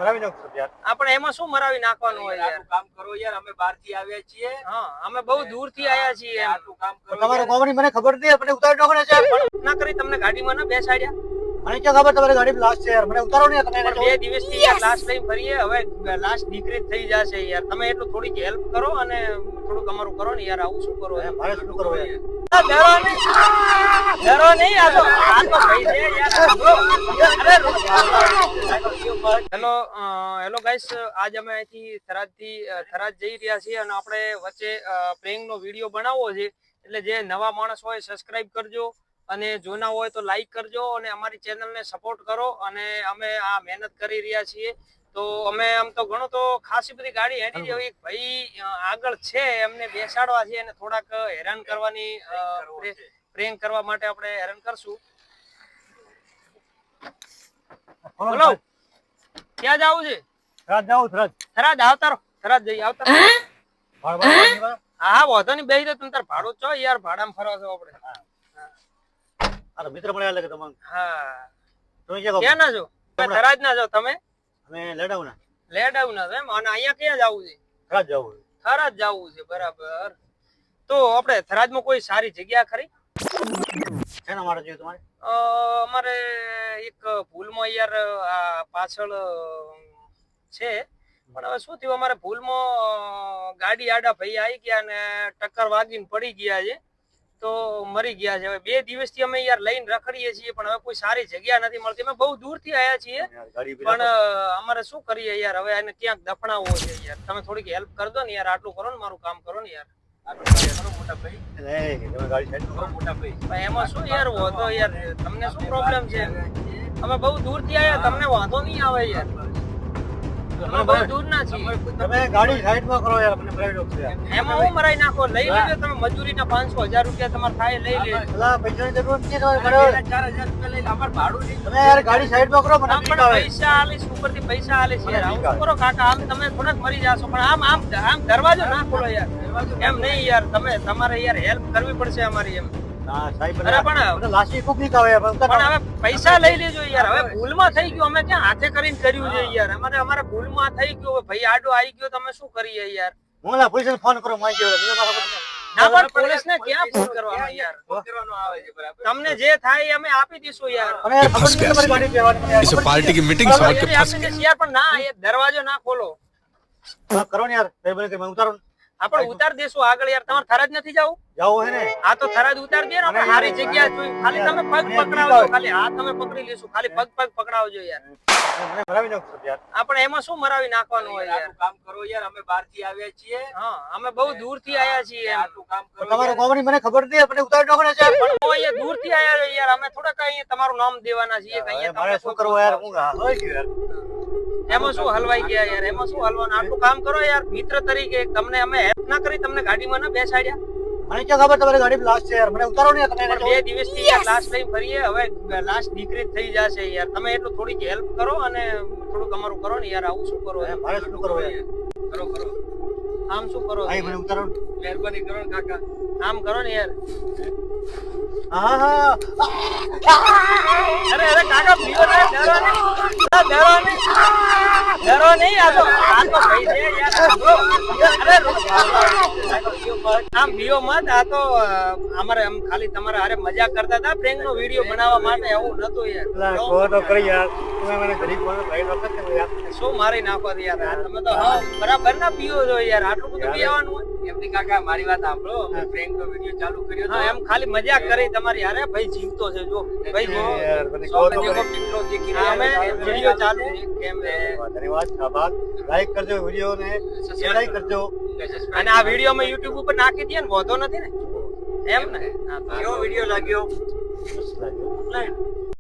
મરાવી નાખો યાર. આપણે એમાં શું મરાવી નાખવાનું હોય યાર? કામ કરો યાર, અમે બહારથી આવ્યા છીએ. હા, અમે બહુ દૂરથી આયા છીએ. આટલું કામ કરો. તમારો કોમની મને ખબર નથી, આપણે ઉતારી નાખો ને સાહેબ. ના કરી તમને ગાડીમાં ના બેસાડ્યા? મને ક્યાં ખબર તમારી ગાડી લાશ છે યાર, મને ઉતારો ને તમે. પણ 2 દિવસથી યાર લાશ લઈને ફરીએ, હવે લાશ દીકરી થઈ જશે યાર. તમે એટલું થોડીક હેલ્પ કરો અને થોડુંક અમારું કરો ને યાર. આવું શું કરો યાર? મારે શું કરવું યાર? ડરો નહીં, આ તો ભાઈ છે યાર. હેલો ગાઈસ, આજ અમે અહીંથી થરાદ જઈ રહ્યા છીએ અને આપણે વચ્ચે પ્રેંગ નો વિડીયો બનાવવો છે. એટલે જે નવા માણસ હોય સબસ્ક્રાઇબ કરજો અને જોના હોય તો લાઈક કરજો અને અમારી ચેનલને સપોર્ટ કરો. અને અમે આ મહેનત કરી રહ્યા છીએ તો અમે આમ તો ઘણો તો ખાસી બધી ગાડી હેડી જેવી ભાઈ આગળ છે, એમને બેસાડવા છે અને થોડાક હેરાન કરવાની પ્રેંગ કરવા માટે આપણે હેરાન કરશું. બોલો ક્યાં જવું છે? થરાદ જાવ. થરાદ આવતા રહો, થરાદ જઈ આવતા. હા વાંધો નહીં, બેસી દો તમે તાર. ભાડું છો યાર, ભાડામાં ફરવા છો આપણે. આ મિત્ર મળ્યા લાગે તમને. હા તમે ક્યાં ના છો? થરાદ ના છો તમે? અમે લેડાવના. લેડાવ ના છો એમ? અને અહીંયા ક્યાં જવું છે? થરાદ જાવ. થરાદ જવું છે, બરાબર. તો આપણે થરાદમાં કોઈ સારી જગ્યા ખરી? શેના માટે જોઈએ તમારે? અમારે એક ભૂલમાં યાર આ પાછળ છે, પણ હવે શું થયું, અમારે ભૂલમાં ગાડી આડા ભાઈ આવી ગયા ને ટક્કર વાગીને પડી ગયા છે તો મરી ગયા છે. હવે 2 દિવસથી અમે યાર લઈને રખડીએ છીએ પણ હવે કોઈ સારી જગ્યા નથી મળતી. અમે બહુ દૂરથી આવ્યા છીએ પણ અમારે શું કરીએ યાર, હવે એને ક્યાંક દફનાવવો છે યાર. તમે થોડીક હેલ્પ કરી દો ને યાર, આટલું કરો ને, મારું કામ કરો ને યાર. એમાં શું યાર વાંધો યાર, તમને શું પ્રોબ્લેમ છે? અમે બહુ દૂરથી આવ્યા, તમને વાંધો નહીં આવે યાર. અમે બહુ દૂર ના છીએ. તમે ગાડી સાઈડમાં કરો યાર, મને મરાવી નાખો યાર. એમાં હું મરાઈ નાખો? લઈ લેજો તમે, મજૂરીના 500-1000 રૂપિયા તમારે થાય લઈ લેજો. ભલા પૈસાની જરૂર નથી તમારે. 4000 રૂપિયા લઈને અમાર ભાડું નહીં. તમે યાર ગાડી સાઈડમાં કરો, મને પણ પૈસા આલીશ, ઉપરથી પૈસા આલીશ યાર. આવું શું કરો કાકા? આમ તમે થોડાક મરી જાશો પણ આમ દરવાજો ના ખોલો યાર. એમ નહીં યાર, તમારે યાર હેલ્પ કરવી પડશે અમારી એમ. હા સાહેબ, અરે પણ લાશી ખૂબ નીક આવે પણ હવે પૈસા લઈ લેજો યાર. હવે ભૂલમાં થઈ ગયું, અમે ક્યાં હાથે કરીને કર્યું છે યાર. અમારે ભૂલમાં થઈ ગયું, હવે ભાઈ આડો આવી ગયો, તમે શું કરીએ યાર? હું ના પોલીસને ફોન કરો, માંગી ગયો. ના પણ પોલીસને ક્યાં ફોન કરવાનો યાર? કરવાનું આવે છે બરાબર. તમને જે થાય એ અમે આપી દઈશું યાર. અને યાર ખબર નહીં તમારી ગાડી કહેવાની યાર. इसे पार्टी की मीटिंग समझ के फंस આપી દઈશું યાર, પણ ના, એ દરવાજો ના ખોલો. કરો ને યાર, ભાઈ કે મેં ઉતારો. આપણે ઉતાર દેશું આગળ યાર. તમારે થરાદ નથી જવું? જાઓ હે ને. હા તો થરાદ ઉતાર દે ને, આપણે સારી જગ્યા જોઈ. ખાલી તમે પગ પકડાવજો, ખાલી હાથ અમે પકડી લેશું, ખાલી પગ પકડાવજો યાર. મને મરાવી નાખો યાર. આપણે એમાં શું મરાવી નાખવાનું હોય યાર? કામ કરો યાર, અમે બહારથી આવ્યા છીએ. હા, અમે બહુ દૂરથી આયા છીએ. આટલું કામ કરો. તમારો કોમની મને ખબર નથી, આપણે ઉતારી નાખો ને સાહેબ. પણ હું અહીંયા દૂરથી આયા છો યાર. અમે થોડાક અહીંયા તમારું નામ દેવાના છીએ કે અહીંયા મારે શું કરવું યાર? હું હોય ગયો યાર. એમાં શું હલવાઈ ગયા યાર? એમાં શું હલવાનું? આટલું કામ કરો યાર. મિત્ર તરીકે તમને અમે હેલ્પ ના કરી, તમને ગાડીમાં ના બેસાડ્યા? મને ક્યાં ખબર તમારી ગાડી લાશ છે યાર, મને ઉતારો ને તમે. 2 દિવસથી યાર લાશ લઈને ફરીએ, હવે લાશ દીકરી થઈ જશે યાર. તમે એટલું થોડીક હેલ્પ કરો અને થોડુંક અમારું કરો ને યાર. આવું શું કરો યાર? મારે શું કરવું યાર? કરો. આમ શું કરો? ભાઈ મને ઉતારો. મહેરબાની કરો ને કાકા. આમ કરો ને યાર. હા હા. અરે કાકા પીઓ ના, ડરો નહીં, આ તો ભાઈ છે યાર. આમ પીઓ મત, આ તો અમારે આમ ખાલી તમારે હારે મજાક કરતા હતા પ્રેંગ નો વિડીયો બનાવવા માટે. આવું નતું યાર. કો તો કરી યાર, તમે મને ગરીબ માણસ ભાઈ વખત ને યાર. શું મારી નાખો યાર? તમે તો બરાબર ના પીઓ છો યાર. આટલું બધું પીવાનું હોય? એમની કાકા મારી વાત સાંભળો, અમે પ્રેંક નો વિડિયો ચાલુ કર્યો તો એમ ખાલી મજાક કરી તમારી હારે. ભાઈ જીવતો છે જો ભાઈ, જો યાર મને કો તો દેખો મિત્રો દેખી અમે વિડીયો ચાલુ છે કેમ રે? ધન્યવાદ, આભાર. લાઈક કરજો વિડીયો ને, શેર કરજો. અને આ વિડીયો અમે YouTube ઉપર નાખી દઈએ ને, વાંધો નથી ને? એમ ને? કેવો વિડિયો લાગ્યો? બસ લાગ્યો.